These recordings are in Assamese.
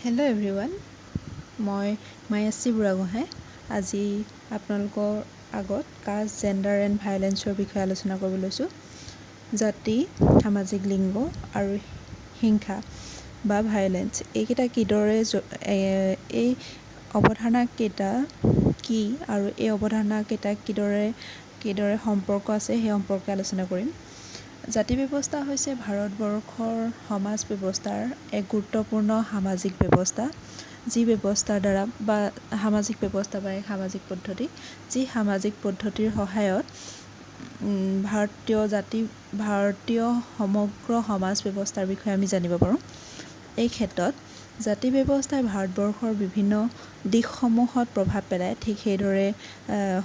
হেল্ল' এভৰিৱান, মই মায়াশ্ৰী বুঢ়াগোহাঁই আজি আপোনালোকৰ আগত কাষ্ট, জেণ্ডাৰ এণ্ড ভায়লেন্সৰ বিষয়ে আলোচনা কৰিব লৈছোঁ। জাতি, সামাজিক লিংগ আৰু হিংসা বা ভায়লেন্স এইকেইটা কিদৰে এই অৱধাৰণাকেইটা কি আৰু এই অৱধাৰণাকেইটা কিদৰে সম্পৰ্ক আছে সেই সম্পৰ্কে আলোচনা কৰিম। জাতি ব্যৱস্থা হৈছে ভাৰতবৰ্ষৰ সমাজ ব্যৱস্থাৰ এক গুৰুত্বপূৰ্ণ সামাজিক ব্যৱস্থা, যি ব্যৱস্থাৰ দ্বাৰা বা সামাজিক ব্যৱস্থা বা এক সামাজিক পদ্ধতি, যি সামাজিক পদ্ধতিৰ সহায়ত ভাৰতীয় সমগ্ৰ সমাজ ব্যৱস্থাৰ বিষয়ে আমি জানিব পাৰোঁ। এই ক্ষেত্ৰত জাতি ব্যৱস্থাই ভাৰতবৰ্ষৰ বিভিন্ন দিশসমূহত প্ৰভাৱ পেলায়। ঠিক সেইদৰে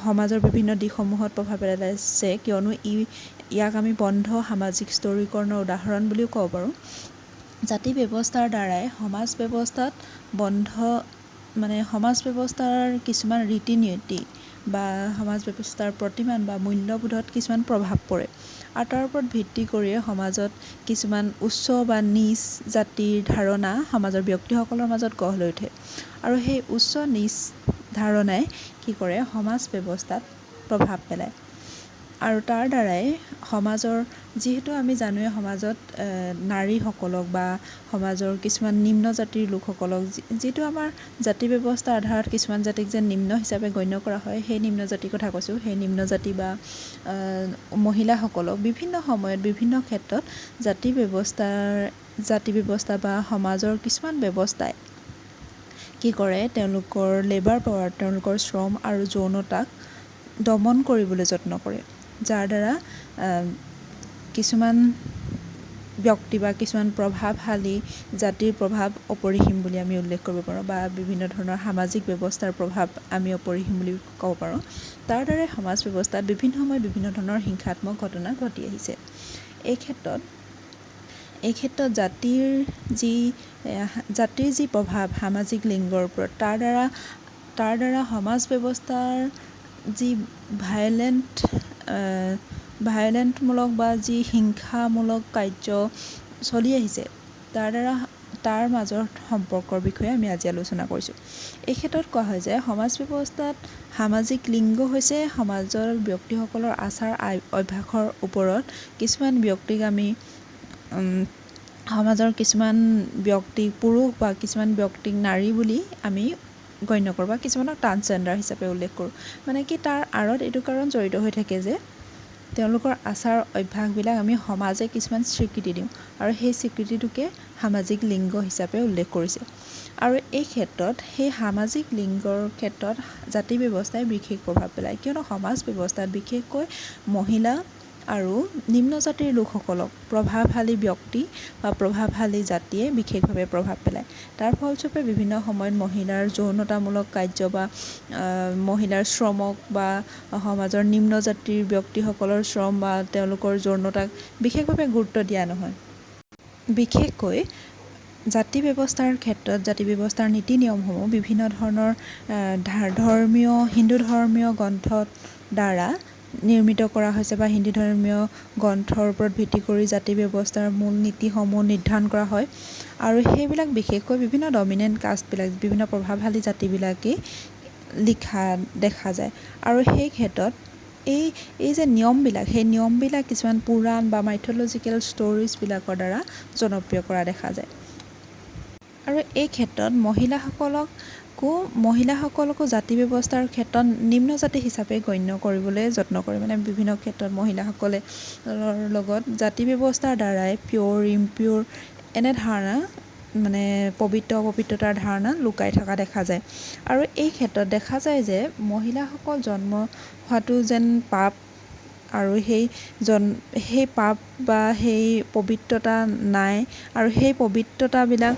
সমাজৰ বিভিন্ন দিশসমূহত প্ৰভাৱ পেলাইছে, কিয়নো ইয়াক আমি বন্ধ সামাজিক স্তৰীকৰণৰ উদাহৰণ বুলিও ক'ব পাৰোঁ। জাতি ব্যৱস্থাৰ দ্বাৰাই সমাজ ব্যৱস্থাৰ কিছুমান ৰীতি নীতি বা সমাজ ব্যৱস্থাৰ প্ৰতিমান বা মূল্যবোধত কিছুমান প্ৰভাৱ পৰে, আৰু তাৰ ওপৰত ভিত্তি কৰিয়ে সমাজত কিছুমান উচ্চ বা নীচ জাতিৰ ধাৰণা সমাজৰ ব্যক্তিসকলৰ মাজত গঢ় লৈ উঠে, আৰু সেই উচ্চ নীচ ধাৰণাই কি কৰে, সমাজ ব্যৱস্থাত প্ৰভাৱ পেলায়। আৰু তাৰ দ্বাৰাই সমাজৰ, যিহেতু আমি জানোৱে সমাজত নাৰীসকলক বা সমাজৰ কিছুমান নিম্ন জাতিৰ লোকসকলক, যিটো আমাৰ জাতি ব্যৱস্থাৰ আধাৰত কিছুমান জাতিক যে নিম্ন হিচাপে গণ্য কৰা হয়, সেই নিম্ন জাতিৰ কথা কৈছোঁ। সেই নিম্ন জাতি বা মহিলাসকলক বিভিন্ন সময়ত বিভিন্ন ক্ষেত্ৰত জাতি ব্যৱস্থা বা সমাজৰ কিছুমান ব্যৱস্থাই কি কৰে, তেওঁলোকৰ লেবাৰ পাৱাৰ, তেওঁলোকৰ শ্ৰম আৰু যৌনতাক দমন কৰিবলৈ যত্ন কৰে, যাৰ দ্বাৰা কিছুমান ব্যক্তি বা কিছুমান প্ৰভাৱশালী জাতিৰ প্ৰভাৱ অপৰিসীম বুলি আমি উল্লেখ কৰিব পাৰোঁ, বা বিভিন্ন ধৰণৰ সামাজিক ব্যৱস্থাৰ প্ৰভাৱ আমি অপৰিসীম বুলি ক'ব পাৰোঁ। তাৰ দ্বাৰাই সমাজ ব্যৱস্থাত বিভিন্ন সময়ত বিভিন্ন ধৰণৰ হিংসাত্মক ঘটনা ঘটি আহিছে। এই ক্ষেত্ৰত জাতিৰ যি প্ৰভাৱ সামাজিক লিংগৰ ওপৰত, তাৰ দ্বাৰা সমাজ ব্যৱস্থাৰ যি ভায়লেণ্টমূলক বা যি হিংসামূলক কাৰ্য চলি আহিছে, তাৰ মাজৰ সম্পৰ্কৰ বিষয়ে আমি আজি আলোচনা কৰিছোঁ। এই ক্ষেত্ৰত কোৱা হয় যে সমাজ ব্যৱস্থাত সামাজিক লিংগ হৈছে সমাজৰ ব্যক্তিসকলৰ আচাৰ অভ্যাসৰ ওপৰত কিছুমান ব্যক্তিক আমি সমাজৰ কিছুমান ব্যক্তিক পুৰুষ বা কিছুমান ব্যক্তিক নাৰী বুলি আমি গণ্য কৰোঁ, বা কিছুমানক ট্ৰান্সজেণ্ডাৰ হিচাপে উল্লেখ কৰোঁ। মানে কি, তাৰ আঁৰত এইটো কাৰণ জড়িত হৈ থাকে যে তেওঁলোকৰ আচাৰ অভ্যাসবিলাক আমি সমাজে কিছুমান স্বীকৃতি দিওঁ, আৰু সেই স্বীকৃতিটোকে সামাজিক লিংগ হিচাপে উল্লেখ কৰিছে। আৰু এই ক্ষেত্ৰত সেই সামাজিক লিংগৰ ক্ষেত্ৰত জাতি ব্যৱস্থাই বিশেষ প্ৰভাৱ পেলায়, কিয়নো সমাজ ব্যৱস্থাত বিশেষকৈ মহিলা আৰু নিম্ন জাতিৰ লোকসকলক প্ৰভাৱশালী ব্যক্তি বা প্ৰভাৱশালী জাতিয়ে বিশেষভাৱে প্ৰভাৱ পেলায়। তাৰ ফলস্বৰূপে বিভিন্ন সময়ত মহিলাৰ যৌনতামূলক কাৰ্য বা মহিলাৰ শ্ৰমক বা সমাজৰ নিম্ন জাতিৰ ব্যক্তিসকলৰ শ্ৰম বা তেওঁলোকৰ যৌনতাক বিশেষভাৱে গুৰুত্ব দিয়া নহয়। বিশেষকৈ জাতি ব্যৱস্থাৰ ক্ষেত্ৰত জাতি ব্যৱস্থাৰ নীতি নিয়মসমূহ বিভিন্ন ধৰণৰ হিন্দু ধৰ্মীয় গ্ৰন্থৰ দ্বাৰা নিৰ্মিত কৰা হৈছে, বা হিন্দু ধৰ্মীয় গ্ৰন্থৰ ওপৰত ভিত্তি কৰি জাতি ব্যৱস্থাৰ মূল নীতিসমূহ নিৰ্ধাৰণ কৰা হয়, আৰু সেইবিলাক বিশেষকৈ বিভিন্ন ডমিনেণ্ট কাষ্টবিলাক, বিভিন্ন প্ৰভাৱশালী জাতিবিলাকেই লিখা দেখা যায়। আৰু সেই ক্ষেত্ৰত এই যে নিয়মবিলাক, সেই নিয়মবিলাক কিছুমান পুৰাণ বা মাইথলজিকেল ষ্টৰিজবিলাকৰ দ্বাৰা জনপ্ৰিয় কৰা দেখা যায়। আৰু এই ক্ষেত্ৰত মহিলাসকলকো জাতি ব্যৱস্থাৰ ক্ষেত্ৰত নিম্ন জাতি হিচাপে গণ্য কৰিবলৈ যত্ন কৰে। মানে বিভিন্ন ক্ষেত্ৰত মহিলাসকলে লগত জাতি ব্যৱস্থাৰ দ্বাৰাই পিয়'ৰ, ইমপিয়'ৰ এনে ধাৰণা, মানে পবিত্ৰ অপবিত্ৰতাৰ ধাৰণা লুকাই থকা দেখা যায়। আৰু এই ক্ষেত্ৰত দেখা যায় যে মহিলাসকল জন্ম হোৱাটো যেন পাপ, আৰু সেই পাপ বা সেই পবিত্ৰতা নাই, আৰু সেই পবিত্ৰতাবিলাক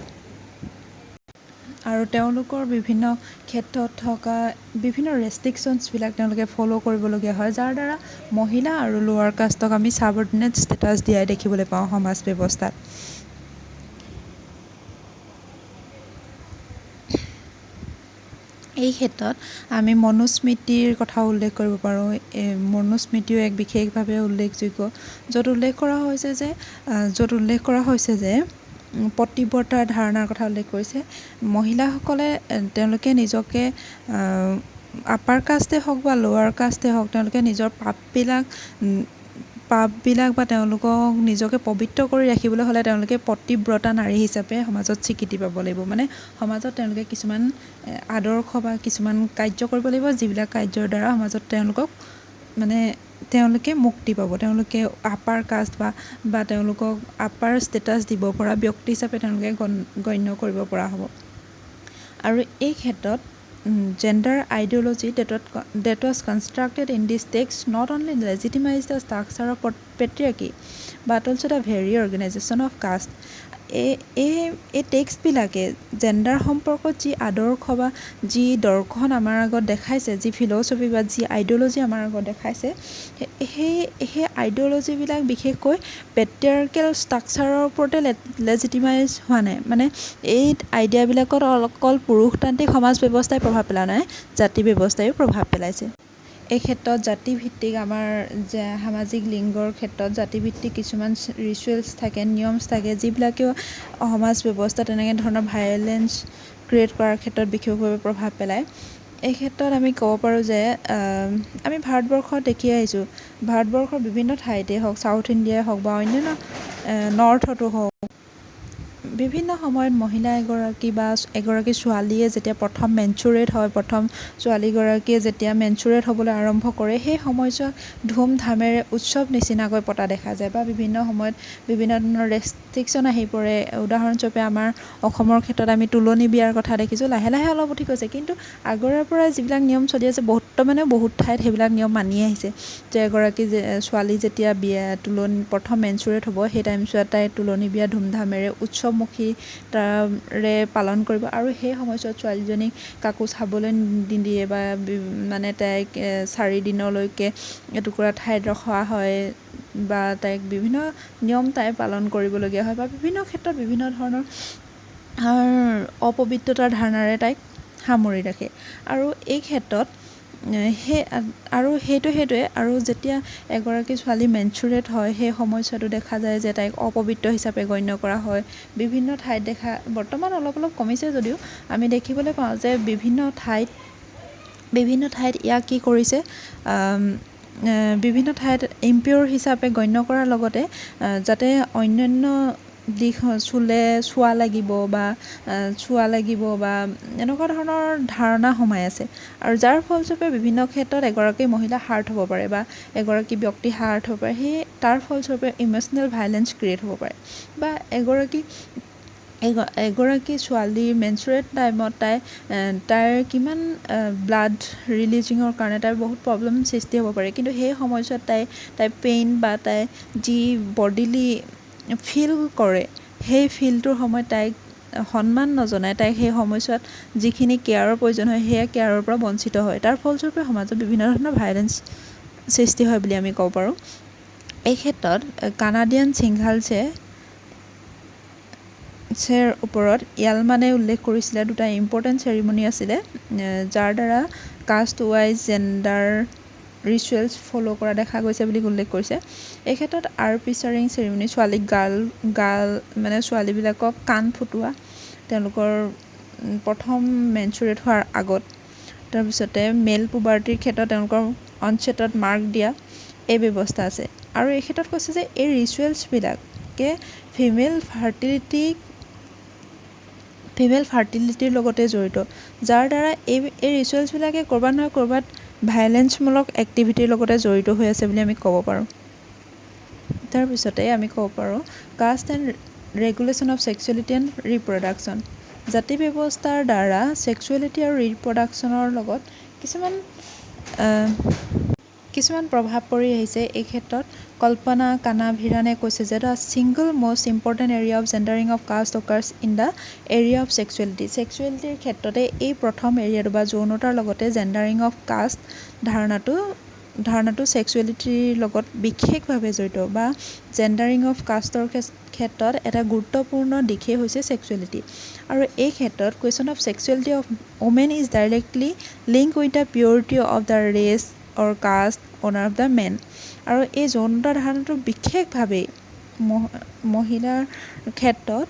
আৰু তেওঁলোকৰ বিভিন্ন ক্ষেত্ৰত থকা বিভিন্ন ৰেষ্ট্ৰিকশ্যনছবিলাক তেওঁলোকে ফ'ল' কৰিবলগীয়া হয়, যাৰ দ্বাৰা মহিলা আৰু লোৱাৰ কাষ্টক আমি ছাবঅৰ্ডিনেট ষ্টেটাছ দিয়াই দেখিবলৈ পাওঁ সমাজ ব্যৱস্থাত। এই ক্ষেত্ৰত আমি মনুস্মৃতিৰ কথা উল্লেখ কৰিব পাৰোঁ। মনুস্মৃতিও এক বিশেষভাৱে উল্লেখযোগ্য, য'ত উল্লেখ কৰা হৈছে যে পতিব্ৰতাৰ ধাৰণাৰ কথা উল্লেখ কৰিছে। মহিলাসকলে তেওঁলোকে নিজকে আপাৰ কাষ্টেই হওক বা লোৱাৰ কাষ্টেই হওক তেওঁলোকে নিজৰ পাপবিলাক বা তেওঁলোকক নিজকে পবিত্ৰ কৰি ৰাখিবলৈ হ'লে তেওঁলোকে পতিব্ৰতা নাৰী হিচাপে সমাজত স্বীকৃতি পাব লাগিব। মানে সমাজত তেওঁলোকে কিছুমান আদৰ্শ বা কিছুমান কাৰ্য কৰিব লাগিব, যিবিলাক কাৰ্যৰ দ্বাৰা সমাজত তেওঁলোকে মুক্তি পাব। তেওঁলোকে আপাৰ কাষ্ট বা তেওঁলোকক আপাৰ ষ্টেটাছ দিব পৰা ব্যক্তি হিচাপে তেওঁলোকে গণ্য কৰিব পৰা হ'ব। আৰু এই ক্ষেত্ৰত gender ideology that was constructed in this text not only legitimized the structure of patriarchy but also the very organization of caste. এই টেক্সটবিলাকে জেণ্ডাৰ সম্পৰ্কত যি আদৰ্শ বা যি দৰ্শন আমাৰ আগত দেখাইছে, যি ফিল'চফি বা যি আইডিঅ'লজি আমাৰ আগত দেখাইছে, সেই আইডিঅ'লজিবিলাক বিশেষকৈ পেট্ৰিয়াৰ্কেল ষ্ট্ৰাকচাৰৰ ওপৰতে লেজিটিমাইজ হোৱা নাই। মানে এই আইডিয়াবিলাকত অকল পুৰুষতান্ত্ৰিক সমাজ ব্যৱস্থাই প্ৰভাৱ পেলোৱা নাই, জাতি ব্যৱস্থাইও প্ৰভাৱ পেলাইছে। এই ক্ষেত্ৰত জাতিভিত্তিক আমাৰ সামাজিক লিংগৰ ক্ষেত্ৰত জাতিভিত্তিক কিছুমান ৰিচুৱেলছ থাকে, নিয়মছ থাকে, যিবিলাকেও সমাজ ব্যৱস্থাত তেনেকৈ ধৰণৰ ভায়লেঞ্চ ক্ৰিয়েট কৰাৰ ক্ষেত্ৰত বিশেষভাৱে প্ৰভাৱ পেলায়। এই ক্ষেত্ৰত আমি ক'ব পাৰোঁ যে আমি ভাৰতবৰ্ষত দেখি আহিছোঁ, ভাৰতবৰ্ষৰ বিভিন্ন ঠাইতে হওক, চাউথ ইণ্ডিয়াই হওক বা অন্যান্য নৰ্থতো হওক, বিভিন্ন সময়ত মহিলা এগৰাকী বা এগৰাকী ছোৱালীয়ে যেতিয়া প্ৰথম মেনচুৰেট হয়, প্ৰথম ছোৱালীগৰাকীয়ে যেতিয়া মেনচুৰেট হ'বলৈ আৰম্ভ কৰে, সেই সময়ছোৱাক ধুমধামেৰে উৎসৱ নিচিনাকৈ পতা দেখা যায় বা বিভিন্ন সময়ত বিভিন্ন ধৰণৰ ৰেষ্ট্ৰিকশ্যন আহি পৰে। উদাহৰণস্বৰূপে আমাৰ অসমৰ ক্ষেত্ৰত আমি তুলনি বিয়াৰ কথা দেখিছোঁ, লাহে লাহে অলপ উঠি গৈছে, কিন্তু আগৰে পৰাই যিবিলাক নিয়ম চলি আছে বৰ্তমানে বহুত ঠাইত সেইবিলাক নিয়ম মানি আহিছে যে এগৰাকী ছোৱালী যেতিয়া প্ৰথম মেনচুৰেট হ'ব, সেই টাইমছোৱাত তাই তুলনি বিয়া ধুমধামেৰে উৎসৱমুখীতাৰে পালন কৰিব আৰু সেই সময়ছোৱাত ছোৱালীজনীক কাকো চাবলৈ নিদিয়ে বা তাইক 4 দিনলৈকে এটুকুৰা ঠাইত ৰখোৱা হয় বা তাইক বিভিন্ন নিয়ম তাই পালন কৰিবলগীয়া হয় বা বিভিন্ন ক্ষেত্ৰত বিভিন্ন ধৰণৰ অপবিত্ৰতাৰ ধাৰণাৰে তাইক সামৰি ৰাখে। আৰু এই ক্ষেত্ৰত সেইটোৱে আৰু যেতিয়া এগৰাকী ছোৱালী মেনচুৰেট হয়, সেই সময়ছোৱাতো দেখা যায় যে তাইক অপবিত্ৰ হিচাপে গণ্য কৰা হয়। বিভিন্ন ঠাইত বৰ্তমান অলপ অলপ কমিছে যদিও আমি দেখিবলৈ পাওঁ যে বিভিন্ন ঠাইত ইয়াক কি কৰিছে, বিভিন্ন ঠাইত ইম্পিয়ৰ হিচাপে গণ্য কৰাৰ লগতে যাতে অন্যান্য দিশ চুৱা লাগিব বা এনেকুৱা ধৰণৰ ধাৰণা সোমাই আছে। আৰু যাৰ ফলস্বৰূপে বিভিন্ন ক্ষেত্ৰত এগৰাকী মহিলা হাৰ্ট হ'ব পাৰে বা এগৰাকী ব্যক্তি হাৰ্ট হ'ব পাৰে, তাৰ ফলস্বৰূপে ইম'চনেল ভায়লেঞ্চ ক্ৰিয়েট হ'ব পাৰে বা এগৰাকী ছোৱালী মেনচুৰেট টাইমত তাইৰ কিমান ব্লাড ৰিলিজিঙৰ কাৰণে তাইৰ বহুত প্ৰব্লেম সৃষ্টি হ'ব পাৰে, কিন্তু সেই সময়ছোৱাত তাই পেইন বা তাই যি বডিলি ফিল কৰে, সেই ফিলটোৰ সময়ত তাইক সন্মান নজনাই তাইক সেই সময়ছোৱাত যিখিনি কেয়াৰৰ প্ৰয়োজন হয়, সেয়া কেয়াৰৰ পৰা বঞ্চিত হয়। তাৰ ফলস্বৰূপে সমাজত বিভিন্ন ধৰণৰ ভায়লেঞ্চ সৃষ্টি হয় বুলি আমি ক'ব পাৰোঁ। এই ক্ষেত্ৰত কানাডিয়ান সিংঘালছে ওপৰত য়ালমানে উল্লেখ কৰিছিলে 2টা ইম্পৰ্টেণ্ট চেৰিমনি আছিলে, যাৰ দ্বাৰা caste wise gender rituals follow' কৰা দেখা গৈছে বুলি উল্লেখ কৰিছে। এই ক্ষেত্ৰত পিচাৰিং চেৰিমনি, ছোৱালীক ছোৱালীবিলাকক কাণ ফুটোৱা তেওঁলোকৰ প্ৰথম মেনচুৰেট হোৱাৰ আগত, তাৰপিছতে মেল পুবাৰ্টিৰ ক্ষেত্ৰত তেওঁলোকৰ অনচেটত মাৰ্ক দিয়া, এই ব্যৱস্থা আছে। আৰু এই ক্ষেত্ৰত কৈছে যে এই ৰিচুৱেলছবিলাকে ফিমেল ফাৰ্টিলিটিৰ লগতে জড়িত, যাৰ দ্বাৰা এই ৰিচুৱেলছবিলাকে ক'ৰবাত নহয় ক'ৰবাত ভায়লেঞ্চমূলক এক্টিভিটিৰ লগতে জড়িত হৈ আছে বুলি আমি ক'ব পাৰোঁ। তাৰপিছতে আমি ক'ব পাৰোঁ caste and regulation of sexuality and reproduction. জাতি ব্যৱস্থাৰ দ্বাৰা ছেক্সুৱেলিটি আৰু ৰিপ্ৰডাকশ্যনৰ লগত কিছুমান প্ৰভাৱ পৰি আহিছে। এই ক্ষেত্ৰত কল্পনা কানাভিৰানে কৈছে যে the single most important area of gendering of caste occurs in the area of sexuality. ছেক্সুৱেলিটিৰ ক্ষেত্ৰতে এই প্ৰথম এৰিয়াটো বা যৌনতাৰ লগতে জেণ্ডাৰিং অফ কাষ্ট ধাৰণাটো ছেক্সুৱেলিটিৰ লগত বিশেষভাৱে জড়িত বা জেণ্ডাৰিং অফ কাষ্টৰ ক্ষেত্ৰত এটা গুৰুত্বপূৰ্ণ দিশেই হৈছে ছেক্সুৱেলিটি। আৰু এই ক্ষেত্ৰত question of sexuality of women is directly link with the purity of the race or caste honour of the men. আৰু এই যৌনতাৰ ধাৰণাটো বিশেষভাৱে মহিলাৰ ক্ষেত্ৰত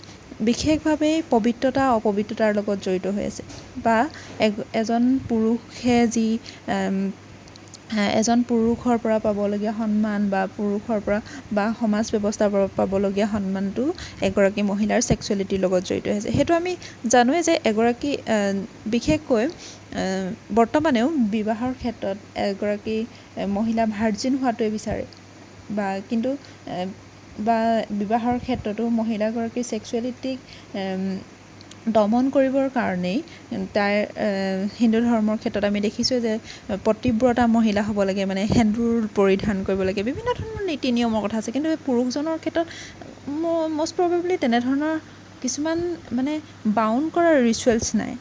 বিশেষভাৱে পবিত্ৰতা অপবিত্ৰতাৰ লগত জড়িত হৈ আছে বা এজন পুৰুষে যি এজন পুৰুষৰ পৰা পাবলগীয়া সন্মান বা পুৰুষৰ পৰা বা সমাজ ব্যৱস্থাৰ পৰা পাবলগীয়া সন্মানটো এগৰাকী মহিলাৰ ছেক্সুৱেলিটিৰ লগত জড়িত হৈ আছে। সেইটো আমি জানোৱেই যে এগৰাকী বিশেষকৈ বৰ্তমানেও বিবাহৰ ক্ষেত্ৰত এগৰাকী মহিলা ভাৰ্জিন হোৱাটোৱে বিচাৰে বা কিন্তু বা বিবাহৰ ক্ষেত্ৰতো মহিলাগৰাকীৰ ছেক্সুৱেলিটিক দমন কৰিবৰ কাৰণেই তাইৰ হিন্দু ধৰ্মৰ ক্ষেত্ৰত আমি দেখিছোঁ যে পতিব্ৰতা মহিলা হ'ব লাগে, মানে সেন্দুৰ পৰিধান কৰিব লাগে, বিভিন্ন ধৰণৰ নীতি নিয়মৰ কথা আছে। কিন্তু এই পুৰুষজনৰ ক্ষেত্ৰত মষ্ট প্ৰবেবলি তেনেধৰণৰ কিছুমান মানে বাউণ্ড কৰা ৰিচুৱেলছ নাই।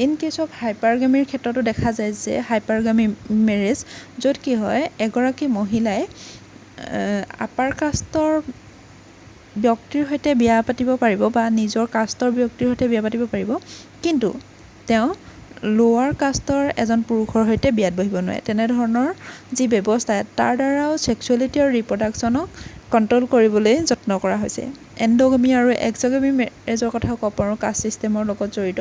ইন কেছ অফ হাইপাৰগামীৰ ক্ষেত্ৰতো দেখা যায় যে হাইপাৰগামী মেৰেজ, য'ত কি হয় এগৰাকী মহিলাই আপাৰ কাষ্টৰ ব্যক্তিৰ সৈতে বিয়া পাতিব পাৰিব বা নিজৰ কাষ্টৰ ব্যক্তিৰ সৈতে বিয়া পাতিব পাৰিব, কিন্তু তেওঁ লোৱাৰ কাষ্টৰ এজন পুৰুষৰ সৈতে বিয়াত বহিব নোৱাৰে। তেনেধৰণৰ যি ব্যৱস্থা তাৰ দ্বাৰাও ছেক্সুৱেলিটি আৰু ৰিপ্ৰডাকশ্যনক কণ্ট্ৰল কৰিবলৈ যত্ন কৰা হৈছে। এণ্ডোগামী আৰু এক্সোগামী মেৰেজৰ কথাও ক'ব পাৰোঁ, কাষ্ট ছিষ্টেমৰ লগত জড়িত।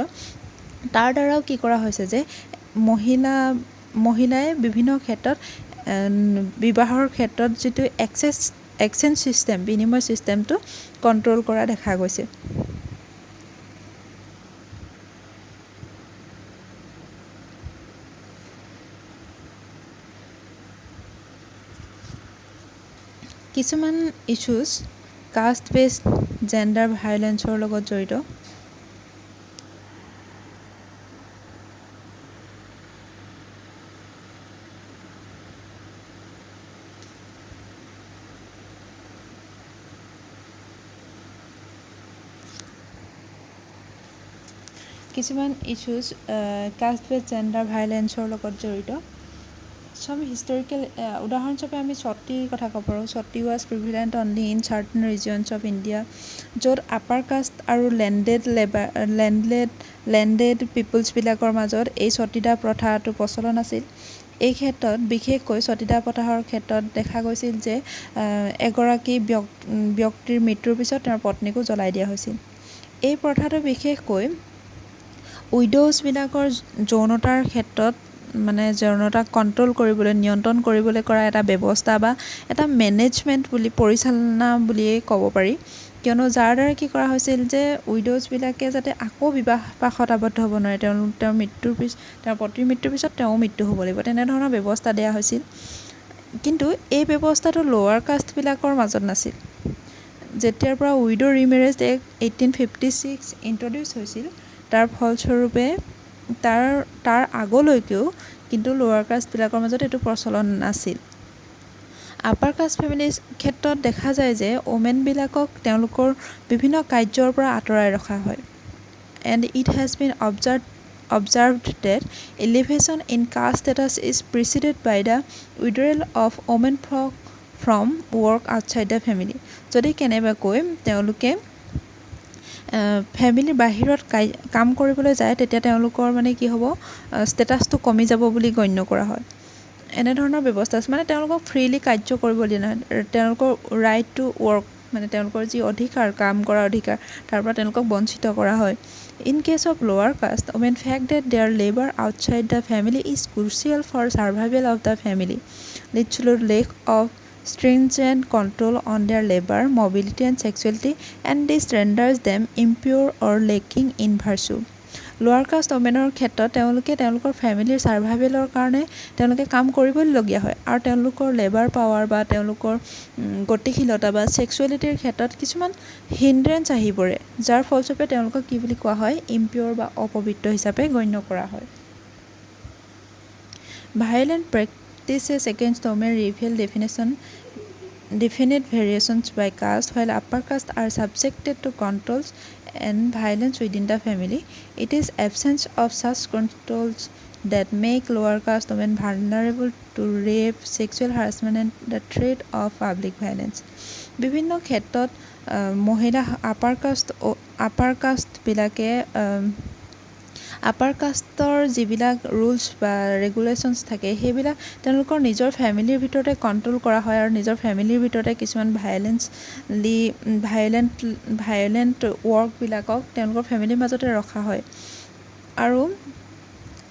তাৰ দ্বাৰাও কি কৰা হৈছে যে মহিলাই বিভিন্ন ক্ষেত্ৰত বিবাহৰ ক্ষেত্ৰত যিটো এক্সচেঞ্জ ছিষ্টেম, বিনিময় ছিষ্টেমটো কণ্ট্ৰল কৰা দেখা গৈছে। কিছুমান ইছ্যুজ কাষ্ট বেছড জেণ্ডাৰ ভায়োলেন্সৰ লগত জড়িত। কিছুমান ইছ্যুজ কাষ্ট বেছড জেণ্ডাৰ ভায়োলেন্সৰ লগত জড়িত। some historical উদাহৰণস্বৰূপে আমি সতীৰ কথা ক'ব পাৰোঁ। Sati was prevalent only in certain regions of India, য'ত আপাৰ কাষ্ট আৰু লেণ্ডেড পিপলছবিলাকৰ মাজত এই সতীদাহ প্ৰথাটো প্ৰচলন আছিল। এই ক্ষেত্ৰত বিশেষকৈ সতীদাহ প্ৰথাৰ ক্ষেত্ৰত দেখা গৈছিল যে এগৰাকী ব্যক্তিৰ মৃত্যুৰ পিছত তেওঁৰ পত্নীকো জ্বলাই দিয়া হৈছিল। এই প্ৰথাটো বিশেষকৈ উইড'জবিলাকৰ যৌনতাৰ ক্ষেত্ৰত মানে যৌনতাক কণ্ট্ৰল কৰিবলৈ, নিয়ন্ত্ৰণ কৰিবলৈ কৰা এটা ব্যৱস্থা বা এটা মেনেজমেণ্ট পৰিচালনা বুলিয়েই ক'ব পাৰি। কিয়নো যাৰ দ্বাৰা কি কৰা হৈছিল যে উইড'জবিলাকে যাতে আকৌ বিবাহ পাশত আবদ্ধ হ'ব নোৱাৰে, তেওঁৰ পত্নীৰ মৃত্যুৰ পিছত তেওঁ মৃত্যু হ'ব লাগিব, তেনেধৰণৰ ব্যৱস্থা দিয়া হৈছিল। কিন্তু এই ব্যৱস্থাটো লোৱাৰ কাষ্টবিলাকৰ মাজত নাছিল। যেতিয়াৰ পৰা উইড' ৰিমেৰেজ এক্ট 1856 ইণ্ট্ৰডিউচ হৈছিল, তাৰ ফলস্বৰূপে তাৰ আগলৈকেও কিন্তু লোৱাৰ কাষ্টবিলাকৰ মাজত এইটো প্ৰচলন নাছিল। আপাৰ কাষ্ট ফেমিলিৰ ক্ষেত্ৰত দেখা যায় যে ওমেনবিলাকক তেওঁলোকৰ বিভিন্ন কাৰ্যৰ পৰা আঁতৰাই ৰখা হয়। And it has been observed that elevation in caste status is preceded by the withdrawal of women from work outside the family. যদি কেনেবাকৈ তেওঁলোকে ফেমিলিৰ বাহিৰত কাম কৰিবলৈ যায়, তেতিয়া তেওঁলোকৰ মানে কি হ'ব, ষ্টেটাছটো কমি যাব বুলি গণ্য কৰা হয়। এনেধৰণৰ ব্যৱস্থা আছে, মানে তেওঁলোকক ফ্ৰীলি কাৰ্য কৰিব দিয়া নহয়। তেওঁলোকৰ ৰাইট টু ৱৰ্ক, মানে তেওঁলোকৰ যি অধিকাৰ, কাম কৰাৰ অধিকাৰ, তাৰ পৰা তেওঁলোকক বঞ্চিত কৰা হয়। In case of lower caste, women fact that their labour outside the family is crucial for survival of the family, leads to lack of stringent control on their labor, mobility and sexuality, and this renders them impure or lacking in virtue. লোৱাৰ কাষ্ট ওমেনৰ ক্ষেত্ৰত তেওঁলোকে তেওঁলোকৰ ফেমিলিৰ ছাৰ্ভাইভেলৰ কাৰণে তেওঁলোকে কাম কৰিবলগীয়া হয়, আৰু তেওঁলোকৰ লেবাৰ পাৱাৰ বা তেওঁলোকৰ গতিশীলতা বা ছেক্সুৱেলিটিৰ ক্ষেত্ৰত কিছুমান হিণ্ড্ৰেঞ্চ আহি পৰে, যাৰ ফলস্বৰূপে তেওঁলোকক কি বুলি কোৱা হয়, ইম্পিয়ৰ বা অপবিত্ৰ হিচাপে গণ্য কৰা হয়। ভায়োলেণ্ট practices against women reveal definite variations by caste. While upper caste are subjected to controls and violence within the family, it is absence of such controls that make lower caste women vulnerable to rape, sexual harassment and the threat of public violence. বিভিন্ন ক্ষেত্ৰত মহিলা আপাৰ কাষ্টবিলাকে আপাৰ কাষ্টৰ যিবিলাক ৰুলছ বা ৰেগুলেশ্যনছ থাকে সেইবিলাক তেওঁলোকৰ নিজৰ ফেমিলিৰ ভিতৰতে কণ্ট্ৰল কৰা হয় আৰু নিজৰ ফেমিলিৰ ভিতৰতে কিছুমান ভায়লেণ্ট ৱৰ্কবিলাকক তেওঁলোকৰ ফেমিলিৰ মাজতে ৰখা হয় আৰু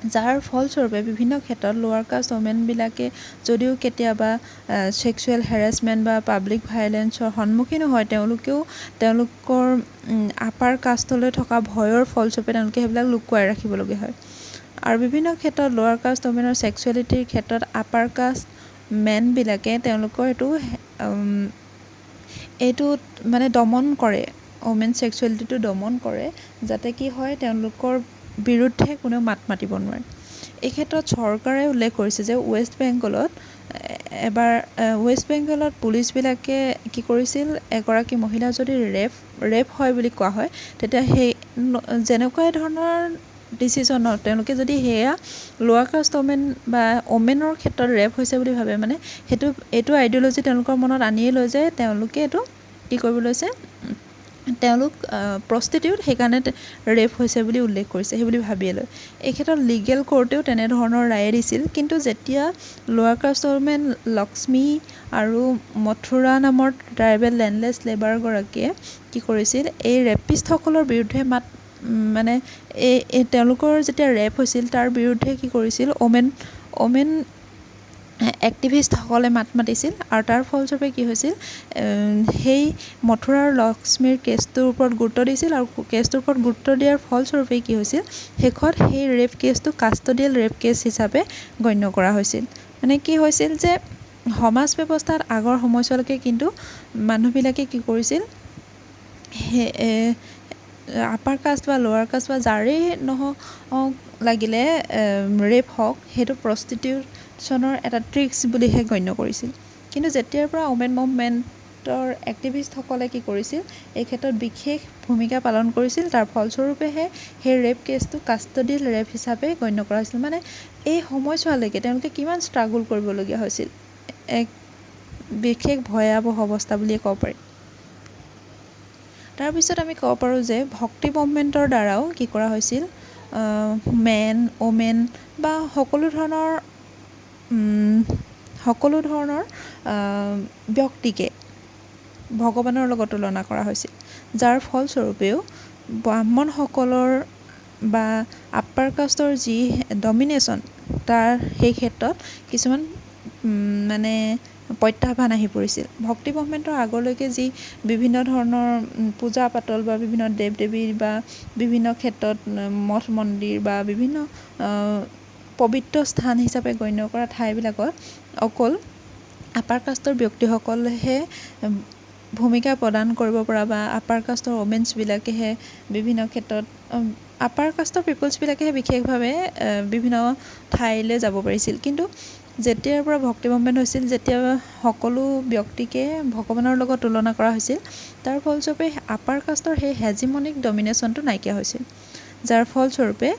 যাৰ ফলস্বৰূপে বিভিন্ন ক্ষেত্ৰত লোৱাৰ কাষ্ট ওমেনবিলাকে যদিও কেতিয়াবা ছেক্সুৱেল হেৰাছমেণ্ট বা পাব্লিক ভায়লেঞ্চৰ সন্মুখীনো হয় তেওঁলোকেও তেওঁলোকৰ আপাৰ কাষ্টলৈ থকা ভয়ৰ ফলস্বৰূপে তেওঁলোকে সেইবিলাক লুকুৱাই ৰাখিবলগীয়া হয় আৰু বিভিন্ন ক্ষেত্ৰত লোৱাৰ কাষ্ট ওমেনৰ ছেক্সুৱেলিটিৰ ক্ষেত্ৰত আপাৰ কাষ্ট মেনবিলাকে তেওঁলোকৰ এইটো মানে দমন কৰে ওমেন ছেক্সুৱেলিটিটো দমন কৰে যাতে কি হয় তেওঁলোকৰ বিৰুদ্ধে কোনেও মাত মাতিব নোৱাৰে এই ক্ষেত্ৰত চৰকাৰে উল্লেখ কৰিছে যে ৱেষ্ট বেংগলত পুলিচবিলাকে কি কৰিছিল এগৰাকী মহিলা যদি ৰেপ হয় বুলি কোৱা হয় তেতিয়া সেই যেনেকুৱা ধৰণৰ ডিচিশ্যনত তেওঁলোকে যদি সেয়া লোৱাৰ কাষ্ট ওমেন বা ওমেনৰ ক্ষেত্ৰত ৰেপ হৈছে বুলি ভাবে মানে এইটো আইডিঅ'লজি তেওঁলোকৰ মনত আনিয়ে লয় যে তেওঁলোকে এইটো কি কৰিব লৈছে তেওঁলোক প্ৰষ্টিটিউট সেইকাৰণে ৰেপ হৈছে বুলি উল্লেখ কৰিছে সেইবুলি ভাবিয়ে লয় এই ক্ষেত্ৰত লিগেল কোৰ্টেও তেনেধৰণৰ ৰায়ে দিছিল কিন্তু যেতিয়া লোৱাৰ কাষ্ট ওমেন লক্ষ্মী আৰু মথুৰা নামৰ ট্ৰাইবেল লেণ্ডলেছ লেবাৰগৰাকীয়ে কি কৰিছিল এই ৰেপিষ্টসকলৰ বিৰুদ্ধে তেওঁলোকৰ যেতিয়া ৰেপ হৈছিল তাৰ বিৰুদ্ধে কি কৰিছিল ওমেন এক্টিভিষ্টসকলে মাত মাতিছিল আৰু তাৰ ফলস্বৰূপে কি হৈছিল সেই মথুৰা আৰু লক্ষ্মীৰ কেছটোৰ ওপৰত গুৰুত্ব দিছিল আৰু কেছটোৰ ওপৰত গুৰুত্ব দিয়াৰ ফলস্বৰূপে কি হৈছিল শেষত সেই ৰেপ কেছটো কাষ্টডিয়েল ৰেপ কেছ হিচাপে গণ্য কৰা হৈছিল মানে কি হৈছিল যে সমাজ ব্যৱস্থাত আগৰ সময়ছোৱালৈকে কিন্তু মানুহবিলাকে কি কৰিছিল আপাৰ কাষ্ট বা লোৱাৰ কাষ্ট বা যাৰেই নহওক লাগিলে ৰেপ হওক সেইটো প্ৰষ্টিটিউশ্যনৰ এটা ট্ৰিক্স বুলিহে গণ্য কৰিছিল কিন্তু যেতিয়াৰ পৰা ওমেন মুভমেণ্টৰ এক্টিভিষ্টসকলে কি কৰিছিল এই ক্ষেত্ৰত বিশেষ ভূমিকা পালন কৰিছিল তাৰ ফলস্বৰূপেহে সেই ৰেপ কেছটো কাষ্টডিয়েল ৰেপ হিচাপে গণ্য কৰা হৈছিল মানে এই সময়ছোৱালৈকে তেওঁলোকে কিমান ষ্ট্ৰাগল কৰিবলগীয়া হৈছিল এক বিশেষ ভয়াৱহ অৱস্থা বুলিয়ে ক'ব পাৰি তাৰপিছত আমি ক'ব পাৰোঁ যে ভক্তি মুভমেণ্টৰ দ্বাৰাও কি কৰা হৈছিল মেন ওমেন বা সকলো ধৰণৰ ব্যক্তিকে ভগৱানৰ লগত তুলনা কৰা হৈছিল যাৰ ফলস্বৰূপেও ব্ৰাহ্মণসকলৰ বা আপাৰ কাষ্টৰ যি ডমিনেশ্যন তাৰ সেই ক্ষেত্ৰত কিছুমান প্ৰত্যাহ্বান আহি পৰিছিল ভক্তি মুভমেণ্টৰ আগলৈকে যি বিভিন্ন ধৰণৰ পূজা পাতল বা বিভিন্ন দেৱ দেৱীৰ বা বিভিন্ন ক্ষেত্ৰত মঠ মন্দিৰ বা বিভিন্ন পবিত্ৰ স্থান হিচাপে গণ্য কৰা ঠাইবিলাকত অকল আপাৰ কাষ্টৰ ব্যক্তিসকলেহে ভূমিকা প্ৰদান কৰিব পৰা বা আপাৰ কাষ্টৰ ওমেনছবিলাকেহে বিভিন্ন ক্ষেত্ৰত আপাৰ কাষ্টৰ পিপলছবিলাকেহে বিশেষভাৱে বিভিন্ন ঠাইলৈ যাব পাৰিছিল কিন্তু যেতিয়াৰ পৰা ভক্তি মুভমেণ্ট হৈছিল যেতিয়া সকলো ব্যক্তিকে ভগৱানৰ লগত তুলনা কৰা হৈছিল তাৰ ফলস্বৰূপে আপাৰ কাষ্টৰ সেই হেজিমনিক ডমিনেশ্যনটো নাইকিয়া হৈছিল যাৰ ফলস্বৰূপে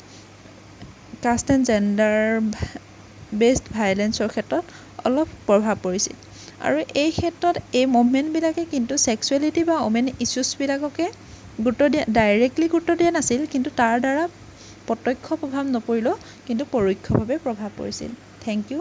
কাষ্ট এণ্ড জেণ্ডাৰ বেছড ভায়লেঞ্চৰ ক্ষেত্ৰত অলপ প্ৰভাৱ পৰিছিল আৰু এই ক্ষেত্ৰত এই মুভমেণ্টবিলাকে কিন্তু ছেক্সুৱেলিটি বা ওমেন ইছ্যুছবিলাককে ডাইৰেক্টলি গুৰুত্ব দিয়া নাছিল কিন্তু তাৰ দ্বাৰা প্ৰত্যক্ষ প্ৰভাৱ নপৰিলেও কিন্তু পৰোক্ষভাৱে প্ৰভাৱ পৰিছিল থেংক ইউ